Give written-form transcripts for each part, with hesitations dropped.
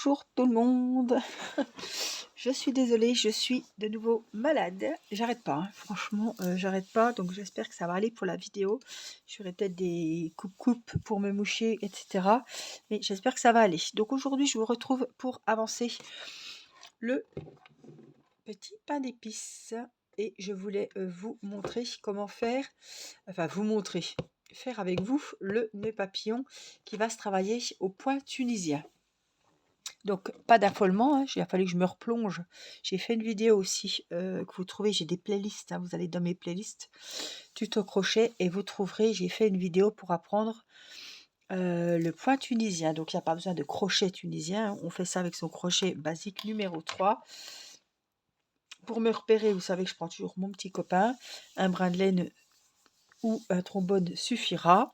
Bonjour tout le monde. Je suis désolée, je suis de nouveau malade. J'arrête pas, hein. Franchement, j'arrête pas. Donc j'espère que ça va aller pour la vidéo. Je ferai peut-être des coupes pour me moucher, etc. Mais j'espère que ça va aller. Donc aujourd'hui, je vous retrouve pour avancer le petit pain d'épices. Et je voulais vous montrer comment faire, enfin vous montrer, faire avec vous le nœud papillon qui va se travailler au point tunisien. Donc pas d'affolement, hein, il a fallu que je me replonge. J'ai fait une vidéo aussi que vous trouvez, j'ai des playlists, hein, vous allez dans mes playlists, tuto crochet, et vous trouverez, j'ai fait une vidéo pour apprendre le point tunisien. Donc il n'y a pas besoin de crochet tunisien, on fait ça avec son crochet basique numéro 3. Pour me repérer, vous savez que je prends toujours mon petit copain, un brin de laine ou un trombone suffira.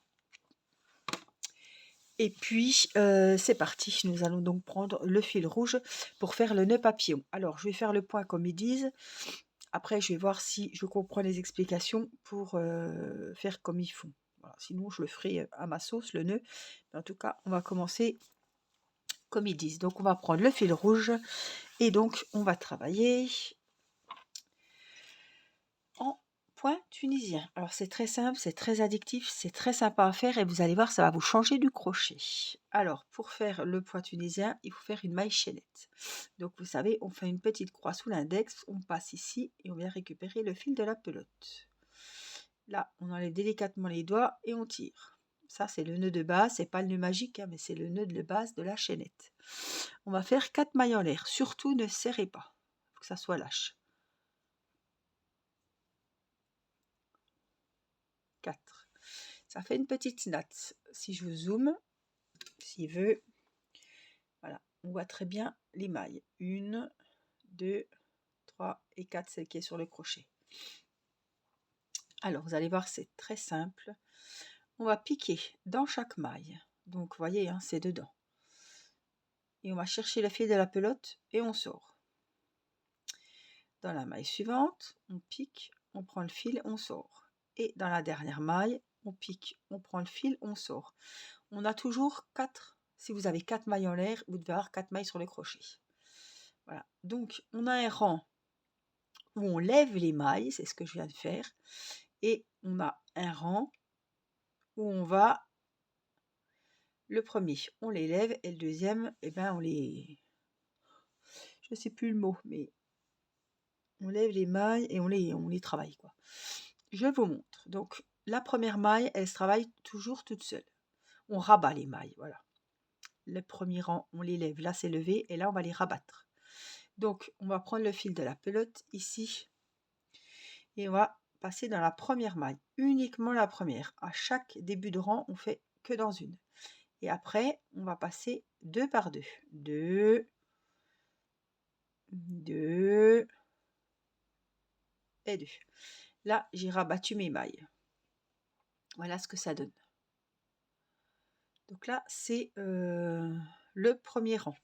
Et puis, c'est parti, nous allons donc prendre le fil rouge pour faire le nœud papillon. Alors, je vais faire le point comme ils disent. Après, je vais voir si je comprends les explications pour faire comme ils font. Voilà, sinon, je le ferai à ma sauce, le nœud. Mais en tout cas, on va commencer comme ils disent. Donc, on va prendre le fil rouge et donc, on va travailler en point tunisien. Alors c'est très simple, c'est très addictif, c'est très sympa à faire et vous allez voir, ça va vous changer du crochet. Alors pour faire le point tunisien, il faut faire une maille chaînette. Donc vous savez, on fait une petite croix sous l'index, on passe ici et on vient récupérer le fil de la pelote. Là, on enlève délicatement les doigts et on tire. Ça, c'est le nœud de base, c'est pas le nœud magique, hein, mais c'est le nœud de base de la chaînette. On va faire 4 mailles en l'air. Surtout, ne serrez pas, il faut que ça soit lâche. 4. Ça fait une petite natte. Si je zoome, s'il veut, voilà, on voit très bien les mailles. 1, 2, 3 et 4, celle qui est sur le crochet. Alors, vous allez voir, c'est très simple. On va piquer dans chaque maille. Donc, vous voyez, hein, c'est dedans. Et on va chercher le fil de la pelote et on sort. Dans la maille suivante, on pique, on prend le fil, on sort. Et dans la dernière maille, on pique, on prend le fil, on sort. On a toujours 4. Si vous avez 4 mailles en l'air, vous devez avoir 4 mailles sur le crochet. Voilà. Donc, on a un rang où on lève les mailles, c'est ce que je viens de faire. Et on a un rang où on va, le premier, on les lève, et le deuxième, eh ben, on les... Je sais plus le mot, mais on lève les mailles et on les travaille, quoi. Je vous montre. Donc, la première maille, elle se travaille toujours toute seule. On rabat les mailles, voilà. Le premier rang, on les lève, là c'est levé, et là on va les rabattre. Donc, on va prendre le fil de la pelote ici, et on va passer dans la première maille, uniquement la première. À chaque début de rang, on fait que dans une. Et après, on va passer 2 par 2. 2, 2 et 2. Là, j'ai rabattu mes mailles. Voilà ce que ça donne. Donc là, c'est le premier rang.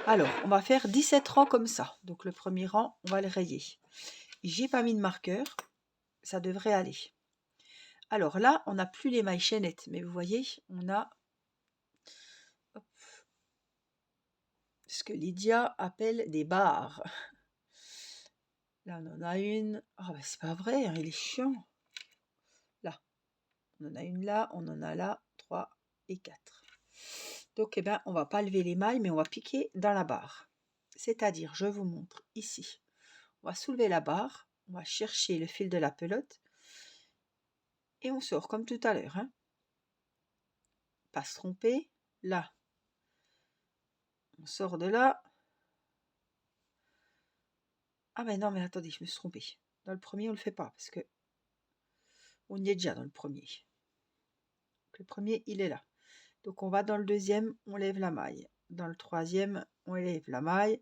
Alors, on va faire 17 rangs comme ça. Donc le premier rang, on va le rayer. J'ai pas mis de marqueur, ça devrait aller. Alors là, on n'a plus les mailles chaînettes, mais vous voyez, on a hop, ce que Lydia appelle des barres. Là, on en a une. Ah, bah, c'est pas vrai, hein, il est chiant. Là, on en a une là, on en a là, 3 et 4. Donc, eh ben, on va pas lever les mailles, mais on va piquer dans la barre. C'est-à-dire, je vous montre ici. On va soulever la barre, on va chercher le fil de la pelote et on sort comme tout à l'heure. Hein. Pas se tromper. Là, on sort de là. Ah ben non, mais attendez, je me suis trompée. Dans le premier, on ne le fait pas parce que on y est déjà dans le premier. Donc, le premier, il est là. Donc on va dans le deuxième, on lève la maille. Dans le troisième, on lève la maille.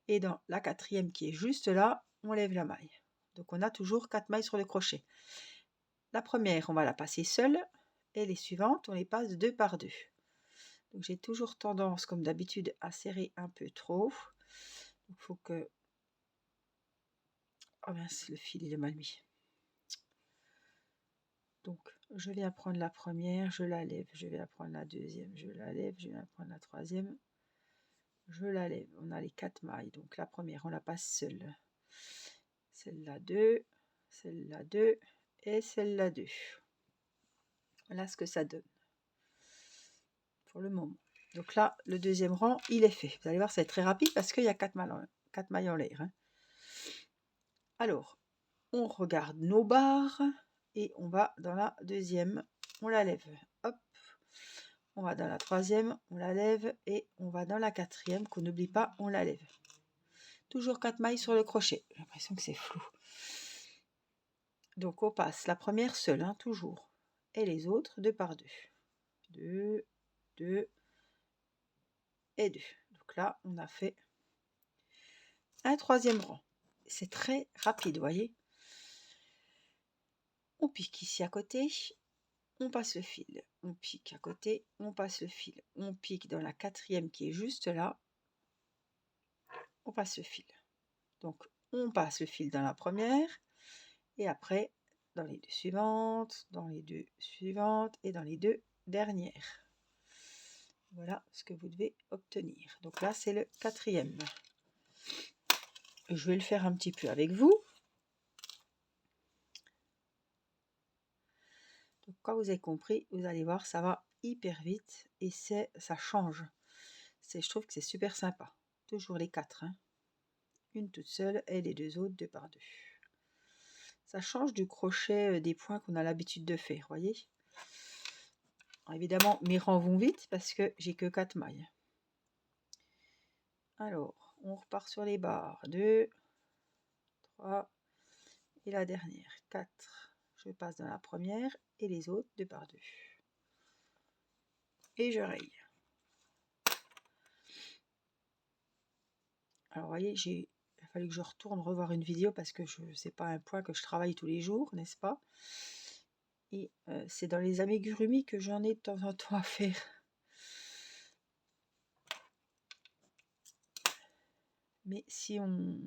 Et dans la quatrième qui est juste là, on lève la maille. Donc on a toujours 4 mailles sur le crochet. La première, on va la passer seule. Et les suivantes, on les passe 2 par 2. Donc j'ai toujours tendance, comme d'habitude, à serrer un peu trop. Il faut que... Oh mince, le fil il est mal mis. Donc je viens prendre la première, je la lève, je vais la prendre la deuxième, je la lève, je viens prendre la troisième, je la lève. On a les 4 mailles. Donc la première, on la passe seule. Celle-là 2, celle-là 2 et celle-là 2. Voilà ce que ça donne pour le moment. Donc là, le deuxième rang, il est fait. Vous allez voir, c'est très rapide parce qu'il y a 4 mailles en l'air. Hein. Alors, on regarde nos barres et on va dans la deuxième. On la lève. Hop. On va dans la troisième, on la lève et on va dans la quatrième, qu'on n'oublie pas, on la lève. Toujours 4 mailles sur le crochet. J'ai l'impression que c'est flou. Donc on passe la première seule, hein, toujours. Et les autres, 2 par 2. 2, 2 et 2. Donc là, on a fait un troisième rang. C'est très rapide, vous voyez. On pique ici à côté, on passe le fil. On pique à côté, on passe le fil. On pique dans la quatrième qui est juste là. On passe le fil. Donc on passe le fil dans la première. Et après, dans les 2 suivantes, dans les 2 suivantes et dans les 2 dernières. Voilà ce que vous devez obtenir. Donc là, c'est le quatrième. Je vais le faire un petit peu avec vous. Donc quand vous avez compris, vous allez voir, ça va hyper vite et ça change. Je trouve que c'est super sympa. Toujours les 4. Hein. Une toute seule et les 2 autres 2 par 2. Ça change du crochet des points qu'on a l'habitude de faire, voyez. Alors, évidemment, mes rangs vont vite parce que j'ai que 4 mailles. Alors, on repart sur les barres. 2, 3 et la dernière. 4. Je passe dans la première et les autres 2 par 2. Et je raye. Alors, vous voyez, il a fallu que je retourne revoir une vidéo parce que c'est pas un point que je travaille tous les jours, n'est-ce pas? Et c'est dans les amigurumis que j'en ai de temps en temps à faire. Mais si on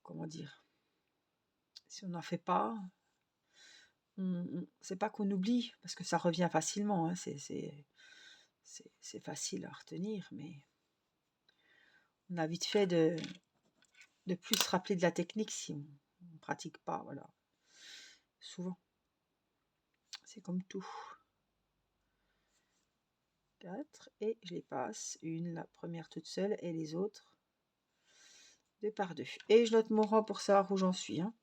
comment dire, si on n'en fait pas, c'est pas qu'on oublie, parce que ça revient facilement, hein, c'est facile à retenir, mais on a vite fait de plus se rappeler de la technique si on ne pratique pas, voilà. Souvent. C'est comme tout. 4 et je les passe, la première toute seule et les autres 2 par 2. Et je note mon rang pour savoir où j'en suis. Hein.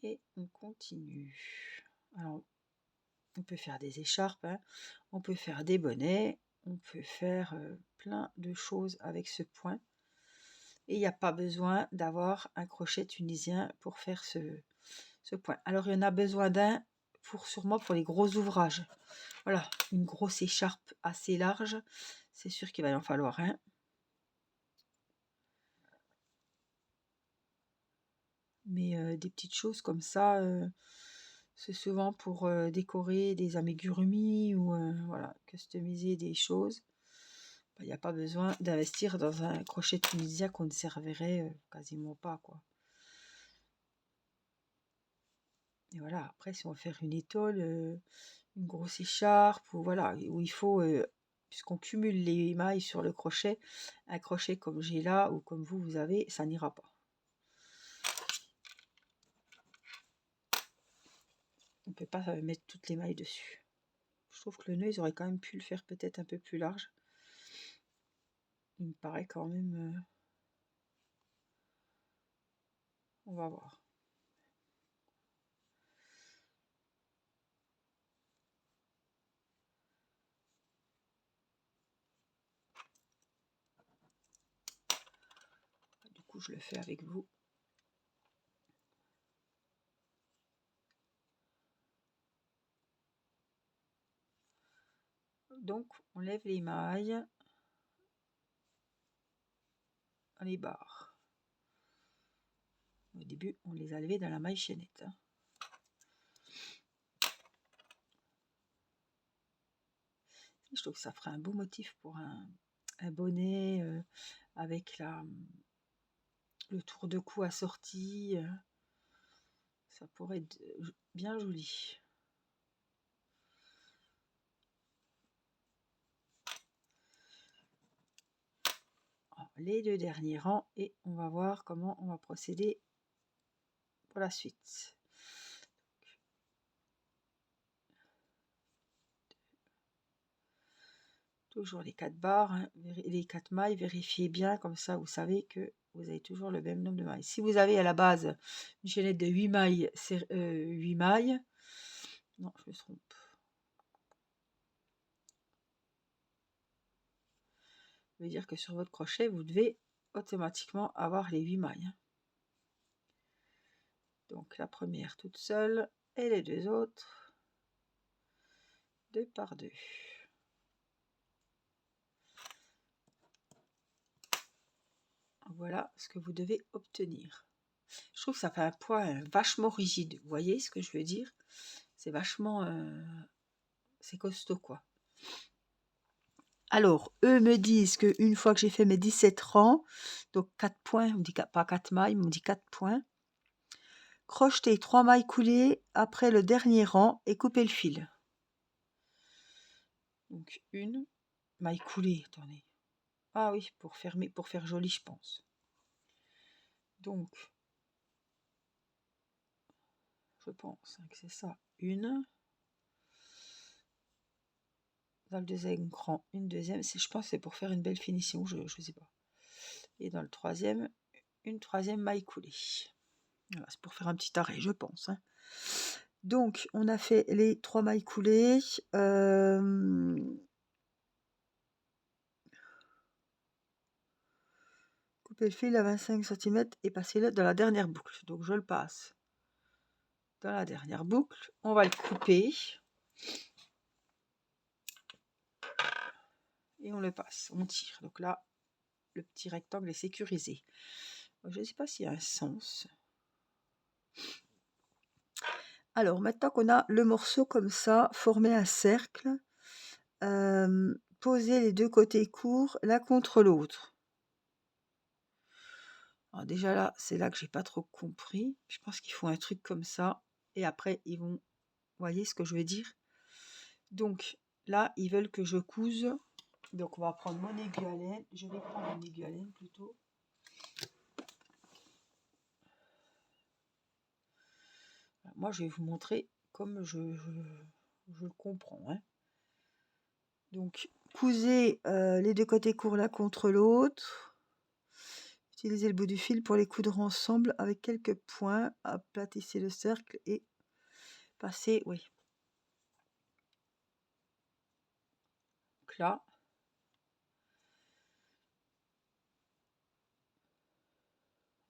Et on continue. Alors, on peut faire des écharpes, hein. On peut faire des bonnets, on peut faire plein de choses avec ce point. Et il n'y a pas besoin d'avoir un crochet tunisien pour faire ce point. Alors, il y en a besoin d'un sûrement pour les gros ouvrages. Voilà, une grosse écharpe assez large. C'est sûr qu'il va y en falloir un. Mais des petites choses comme ça, c'est souvent pour décorer des amigurumis ou voilà, customiser des choses. Il n'y a pas besoin d'investir dans un crochet tunisien qu'on ne servirait quasiment pas, quoi. Et voilà, après, si on veut faire une étole, une grosse écharpe, ou voilà, où il faut, puisqu'on cumule les mailles sur le crochet, un crochet comme j'ai là, ou comme vous avez, ça n'ira pas. On ne peut pas mettre toutes les mailles dessus. Je trouve que le nœud, ils auraient quand même pu le faire peut-être un peu plus large. Il me paraît quand même... on va voir. Du coup, je le fais avec vous. Donc, on lève les mailles dans les barres. Au début, on les a levées dans la maille chaînette. Hein. Je trouve que ça ferait un beau motif pour un bonnet avec le tour de cou assorti. Ça pourrait être bien joli. les 2 derniers rangs et on va voir comment on va procéder pour la suite. Toujours les 4 barres, hein, les 4 mailles, vérifiez bien, comme ça vous savez que vous avez toujours le même nombre de mailles. Si vous avez à la base une chaînette de 8 mailles, c'est 8 mailles. Non, je me trompe. Ça veut dire que sur votre crochet, vous devez automatiquement avoir les 8 mailles. Donc la première toute seule et les 2 autres 2 par 2. Voilà ce que vous devez obtenir. Je trouve que ça fait un point vachement rigide. Vous voyez ce que je veux dire? C'est vachement... c'est costaud, quoi. Alors, eux me disent qu'une fois que j'ai fait mes 17 rangs, donc 4 points, on dit pas 4 mailles, mais on dit 4 points, crocheter 3 mailles coulées après le dernier rang et couper le fil. Donc, une maille coulée, attendez. Ah oui, pour faire joli, je pense. Donc, je pense que c'est ça. Une. Dans le deuxième rang, une deuxième. Je pense que c'est pour faire une belle finition, je ne sais pas. Et dans le troisième, une troisième maille coulée. Voilà, c'est pour faire un petit arrêt, je pense. Hein. Donc, on a fait les 3 mailles coulées. Couper le fil à 25 cm et passer-le dans la dernière boucle. Donc, je le passe dans la dernière boucle. On va le couper. Et on le passe. On tire. Donc là, le petit rectangle est sécurisé. Je ne sais pas s'il y a un sens. Alors, maintenant qu'on a le morceau comme ça, former un cercle, poser les 2 côtés courts l'un contre l'autre. Alors déjà là, c'est là que j'ai pas trop compris. Je pense qu'il faut un truc comme ça. Et après, ils vont... Vous voyez ce que je veux dire? Donc là, ils veulent que je couse. Donc on va prendre mon aiguille à laine. Je vais prendre une aiguille à laine plutôt. Moi, je vais vous montrer comme je le comprends. Hein. Donc, cousez les 2 côtés courts l'un contre l'autre. Utilisez le bout du fil pour les coudre ensemble avec quelques points. Aplatissez le cercle et passez, oui. Donc là,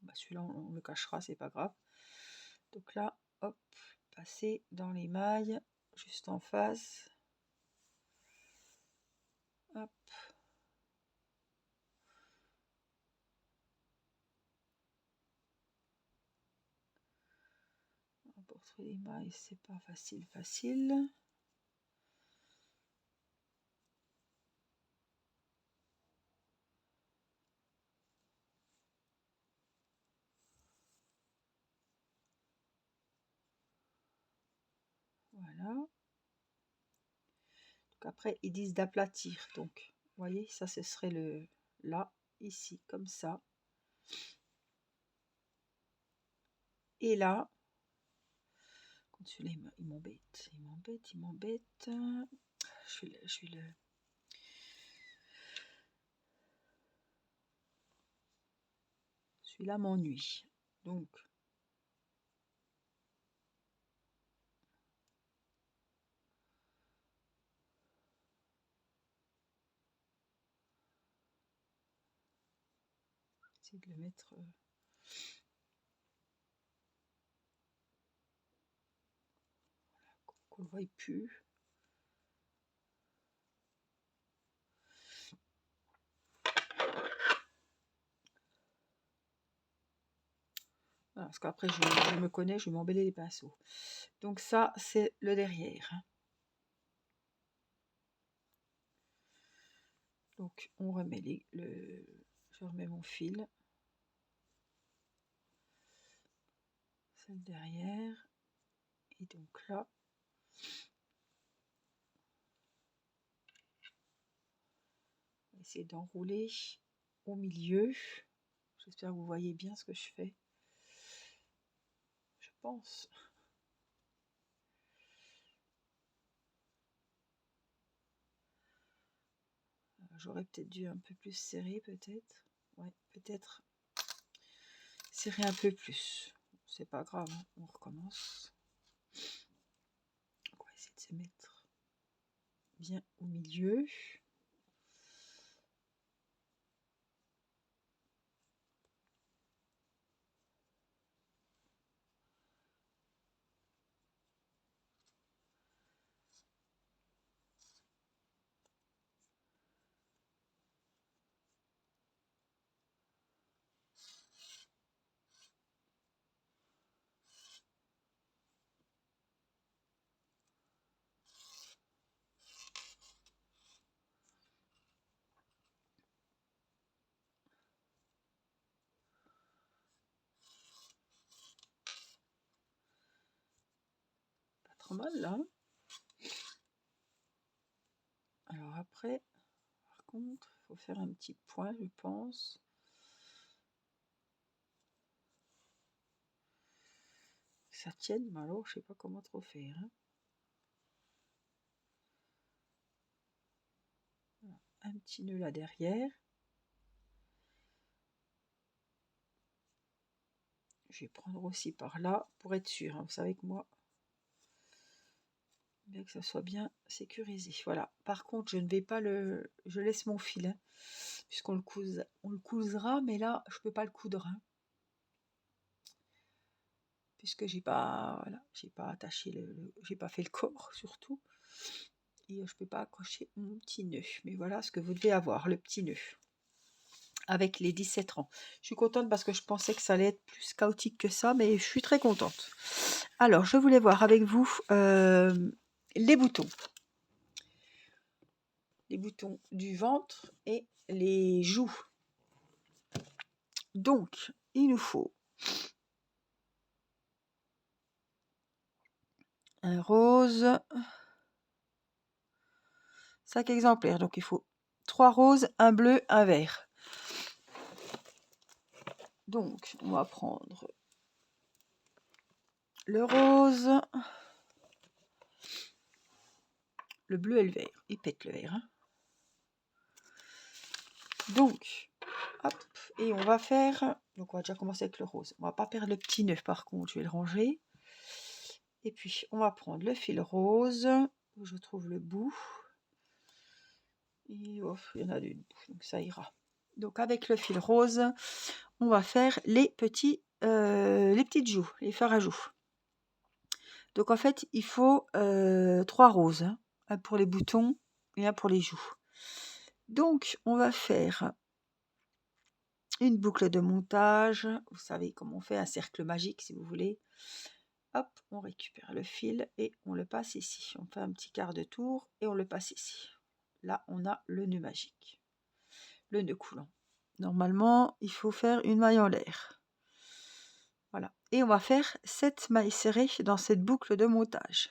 bah celui-là on le cachera, c'est pas grave. Donc là, hop, passez dans les mailles juste en face. Hop. Pour trouver les mailles, c'est pas facile. Voilà. Donc après, ils disent d'aplatir. Donc, vous voyez, ça, ce serait le là, ici, comme ça. Et là, quand celui-là, il m'embête. Je vais le... Celui-là m'ennuie. Donc, essayer de le mettre... qu'on ne voit plus. Voilà, parce qu'après, je me connais, je vais m'embêter les pinceaux. Donc ça, c'est le derrière. Hein. Donc, on remet je remets mon fil. C'est le derrière. Et donc là, on va essayer d'enrouler. au milieu. J'espère que vous voyez bien ce que je fais. Je pense. J'aurais peut-être dû un peu plus serrer, peut-être. Ouais, peut-être serrer un peu plus. C'est pas grave, hein. On recommence. On va essayer de se mettre bien au milieu. Pas trop mal là. Alors après, par contre, il faut faire un petit point, je pense. Que ça tienne, mais alors je sais pas comment trop faire, hein. Voilà. Un petit nœud là derrière. Je vais prendre aussi par là pour être sûr, hein. Vous savez que moi, bien que ça soit bien sécurisé. Voilà. Par contre, je ne vais pas le... Je laisse mon fil, hein, puisqu'on le couse... on le cousera, mais là, je peux pas le coudre, hein, puisque j'ai pas... Voilà, j'ai pas attaché j'ai pas fait le corps, surtout. Et je peux pas accrocher mon petit nœud. Mais voilà ce que vous devez avoir, le petit nœud. Avec les 17 rangs. Je suis contente parce que je pensais que ça allait être plus chaotique que ça, mais je suis très contente. Alors, je voulais voir avec vous les boutons. Les boutons du ventre et les joues. Donc, il nous faut un rose, 5 exemplaires. Donc, il faut 3 roses, un bleu, un vert. Donc, on va prendre le rose, le bleu et le vert. Il pète le vert, hein. Donc, hop, et on va faire... Donc, on va déjà commencer avec le rose. On va pas perdre le petit nœud, par contre, je vais le ranger. Et puis, on va prendre le fil rose, où je trouve le bout. Et oh, il y en a d'une, donc ça ira. Donc, avec le fil rose, on va faire les petites joues, les fards à joues. Donc, en fait, il faut 3 roses, hein, un pour les boutons et un pour les joues. Donc, on va faire une boucle de montage. Vous savez comment on fait un cercle magique, si vous voulez. Hop, on récupère le fil et on le passe ici. On fait un petit quart de tour et on le passe ici. Là, on a le nœud magique, le nœud coulant. Normalement, il faut faire une maille en l'air. Voilà. Et on va faire 7 mailles serrées dans cette boucle de montage.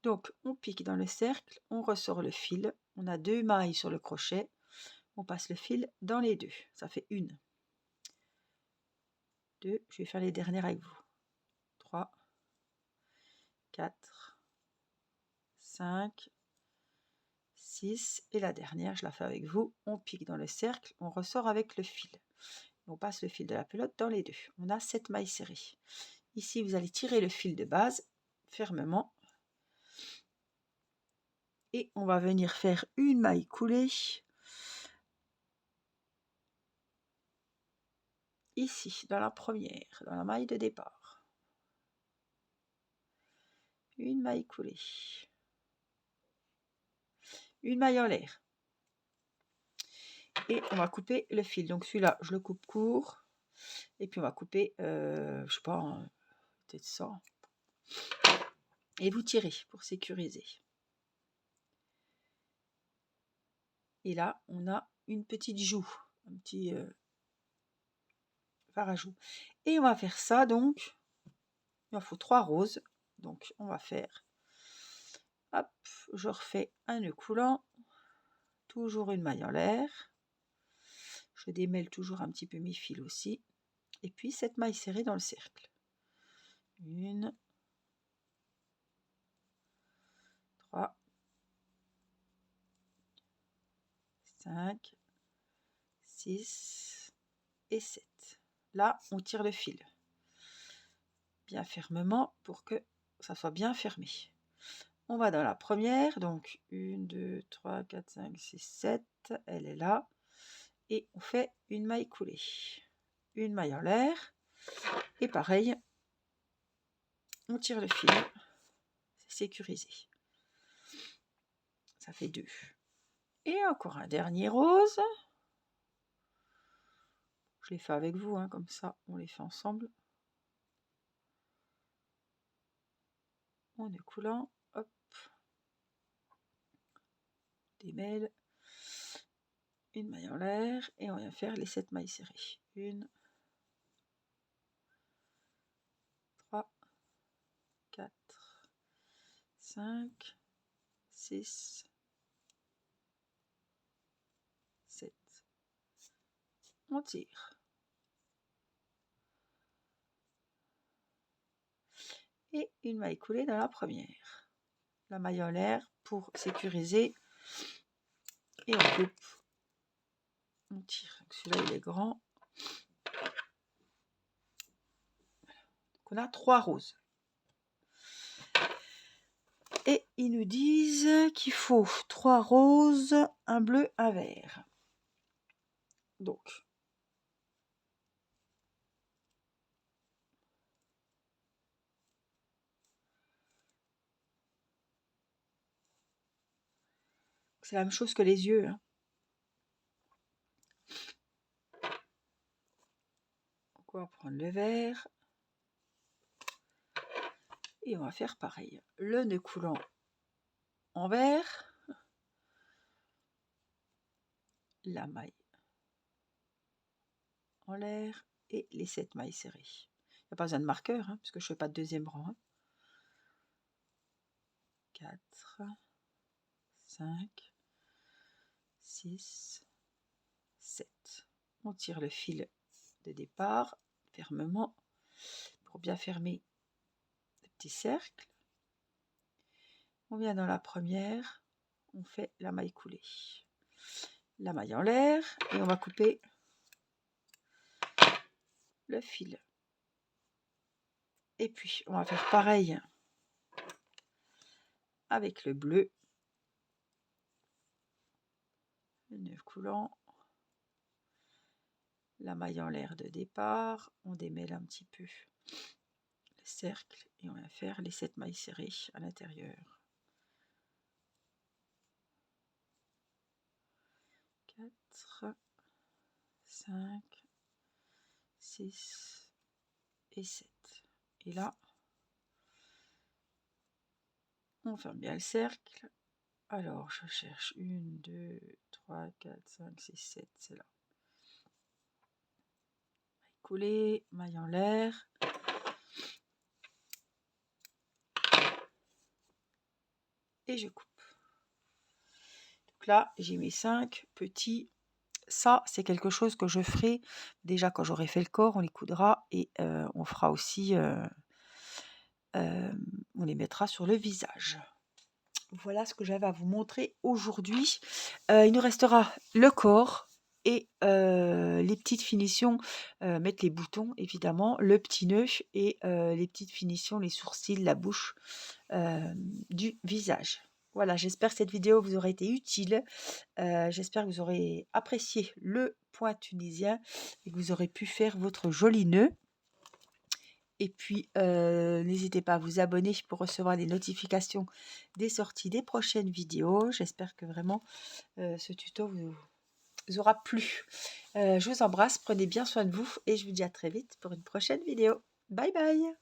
Donc, on pique dans le cercle, on ressort le fil. On a 2 mailles sur le crochet. On passe le fil dans les deux. Ça fait 1, 2. Je vais faire les dernières avec vous. 3, 4, 5, 6. Et la dernière, je la fais avec vous. On pique dans le cercle, on ressort avec le fil. On passe le fil de la pelote dans les deux. On a 7 mailles serrées. Ici, vous allez tirer le fil de base fermement. Et on va venir faire une maille coulée ici, dans la première, dans la maille de départ. Une maille coulée. Une maille en l'air. Et on va couper le fil. Donc celui-là, je le coupe court. Et puis on va couper, je sais pas, peut-être ça. Et vous tirez pour sécuriser. Et là, on a une petite joue, un petit fard à joue. Et on va faire ça, donc, il en faut 3 roses. Donc, on va faire, hop, je refais un nœud coulant, toujours une maille en l'air. Je démêle toujours un petit peu mes fils aussi. Et puis 7 mailles serrées dans le cercle. 1, 3, 5, 6 et 7. Là, on tire le fil bien fermement pour que ça soit bien fermé. On va dans la première, donc 1, 2, 3, 4, 5, 6, 7, elle est là. Et on fait une maille coulée. Une maille en l'air. Et pareil, on tire le fil. C'est sécurisé. Ça fait 2. Et encore un dernier rose. Je les fais avec vous, hein, comme ça, on les fait ensemble. En découlant, hop, démêle, une maille en l'air, et on vient faire les 7 mailles serrées. 1, 3, 4, 5, 6, 7. On tire. Et une maille coulée dans la première. La maille en l'air pour sécuriser. Et on coupe. On tire. Celui-là, il est grand. Donc on a 3 roses. Et ils nous disent qu'il faut 3 roses, un bleu, un vert. Donc, c'est la même chose que les yeux. Hein. Donc on va prendre le vert. Et on va faire pareil. Le nœud coulant en vert. La maille en l'air. Et les 7 mailles serrées. Il n'y a pas besoin de marqueur, hein, puisque je ne fais pas de deuxième rang. Hein. 4, 5, 6, 7. On tire le fil de départ fermement pour bien fermer le petit cercle. On vient dans la première, on fait la maille coulée. La maille en l'air et on va couper le fil. Et puis on va faire pareil avec le bleu. Le nœud coulant. La maille en l'air de départ. On démêle un petit peu le cercle et on va faire les 7 mailles serrées à l'intérieur. 4, 5, 6 et 7. Et là, on ferme bien le cercle. Alors, je cherche 1, 2, 3, 4, 5, 6, 7, c'est là. Maille coulée, maille en l'air. Et je coupe. Donc là, j'ai mes 5 petits. Ça, c'est quelque chose que je ferai déjà quand j'aurai fait le corps. On les coudra et on fera aussi, on les mettra sur le visage. Voilà ce que j'avais à vous montrer aujourd'hui. Il nous restera le corps et les petites finitions, mettre les boutons évidemment, le petit nœud et les petites finitions, les sourcils, la bouche du visage. Voilà, j'espère que cette vidéo vous aura été utile. J'espère que vous aurez apprécié le point tunisien et que vous aurez pu faire votre joli nœud. Et puis, n'hésitez pas à vous abonner pour recevoir les notifications des sorties des prochaines vidéos. J'espère que vraiment ce tuto vous aura plu. Je vous embrasse, prenez bien soin de vous et je vous dis à très vite pour une prochaine vidéo. Bye bye!